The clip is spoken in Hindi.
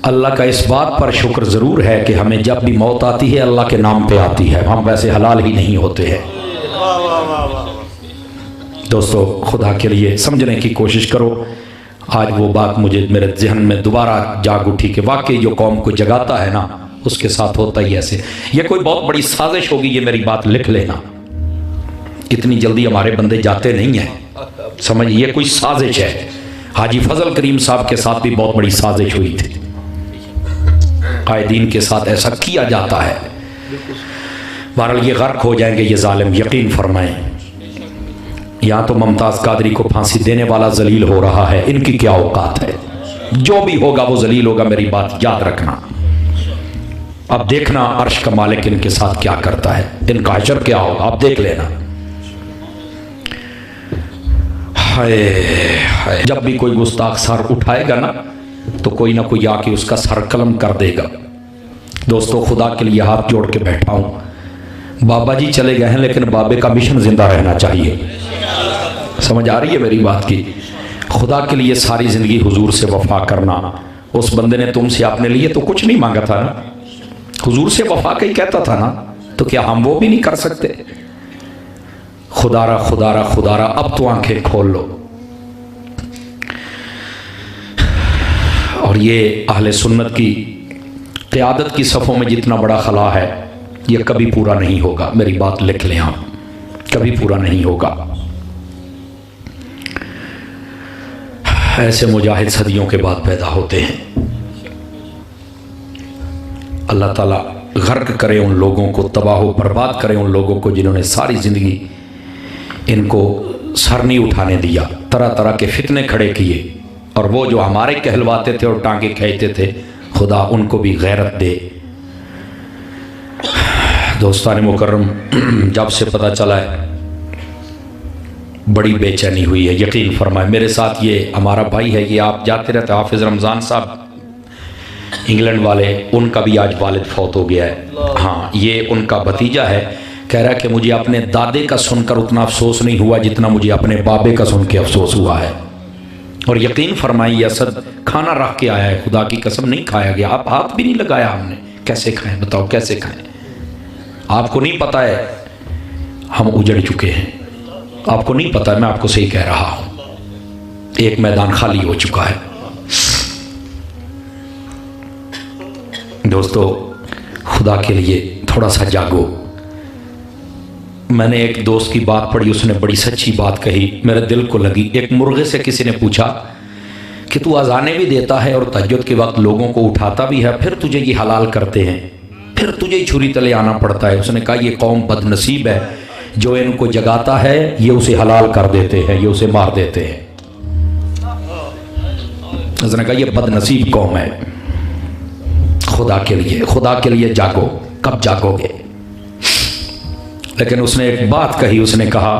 अल्लाह का इस बात पर शुक्र ज़रूर है कि हमें जब भी मौत आती है अल्लाह के नाम पे आती है, हम वैसे हलाल ही नहीं होते हैं। दोस्तों खुदा के लिए समझने की कोशिश करो। आज वो बात मुझे मेरे जहन में दोबारा जाग उठी कि वाकई जो कौम को जगाता है ना उसके साथ होता ही ऐसे। ये कोई बहुत बड़ी साजिश होगी, ये मेरी बात लिख लेना। इतनी जल्दी हमारे बंदे जाते नहीं हैं, समझ, ये कोई साजिश है। हाजी फजल करीम साहब के साथ भी बहुत बड़ी साजिश हुई थी, कायदीन के साथ ऐसा किया जाता है। बहरहाल ये गर्क हो जाएंगे ये जालिम, यकीन फरमाएं। यहाँ तो मुमताज़ कादरी को फांसी देने वाला जलील हो रहा है, इनकी क्या औकात है। जो भी होगा वो जलील होगा, मेरी बात याद रखना। अब देखना अर्श का मालिक इनके साथ क्या करता है, इनका हशर क्या होगा, आप देख लेना। हाय हाय, जब भी कोई गुस्ताख सर उठाएगा ना तो कोई ना कोई आके उसका सर कलम कर देगा। दोस्तों खुदा के लिए हाथ जोड़ के बैठा हूँ। बाबा जी चले गए हैं लेकिन बाबे का मिशन जिंदा रहना चाहिए। समझ आ रही है मेरी बात की? खुदा के लिए सारी ज़िंदगी हुजूर से वफा करना। उस बंदे ने तुमसे अपने लिए तो कुछ नहीं मांगा था ना, हुजूर से वफा का ही कहता था ना, तो क्या हम वो भी नहीं कर सकते? खुदारा खुदारा खुदारा, अब तो आंखें खोल लो। और ये अहले सुन्नत की क़यादत की सफ़ों में जितना बड़ा खला है ये कभी पूरा नहीं होगा, मेरी बात लिख लें आप, कभी पूरा नहीं होगा। ऐसे मुजाहिद सदियों के बाद पैदा होते हैं। अल्लाह ताला गर्क करे उन लोगों को, तबाह बर्बाद करे उन लोगों को जिन्होंने सारी ज़िंदगी इनको सर नहीं उठाने दिया, तरह तरह के फितने खड़े किए। और वो जो हमारे कहलवाते थे और टांगे खींचते थे, खुदा उनको भी गैरत दे। दोस्तान मुकर्रम, जब से पता चला है बड़ी बेचैनी हुई है। यकीन फरमाए, मेरे साथ ये हमारा भाई है, ये आप जाते रहते हाफिज़ रमज़ान साहब इंग्लैंड वाले, उनका भी आज वालिद फौत हो गया है। हाँ, ये उनका भतीजा है, कह रहा है कि मुझे अपने दादे का सुनकर उतना अफसोस नहीं हुआ जितना मुझे अपने बाबे का सुन के अफसोस हुआ है। और यकीन फरमाइए असद खाना रख के आया है, खुदा की कसम नहीं खाया गया, आप हाथ भी नहीं लगाया हमने। कैसे खाएं बताओ, कैसे खाएं? आपको नहीं पता है हम उजड़ चुके हैं, आपको नहीं पता है, मैं आपको सही कह रहा हूं। एक मैदान खाली हो चुका है। दोस्तों खुदा के लिए थोड़ा सा जागो। मैंने एक दोस्त की बात पढ़ी, उसने बड़ी सच्ची बात कही, मेरे दिल को लगी। एक मुर्गे से किसी ने पूछा कि तू अजाने भी देता है और तहज्जुद के वक्त लोगों को उठाता भी है, फिर तुझे ये हलाल करते हैं, फिर तुझे छुरी तले आना पड़ता है। उसने कहा ये कौम बदनसीब है, जो इनको जगाता है ये उसे हलाल कर देते हैं, ये उसे मार देते हैं। उसने कहा ये बदनसीब कौम है। खुदा के लिए जागो। कब जागोगे? लेकिन उसने एक बात कही, उसने कहा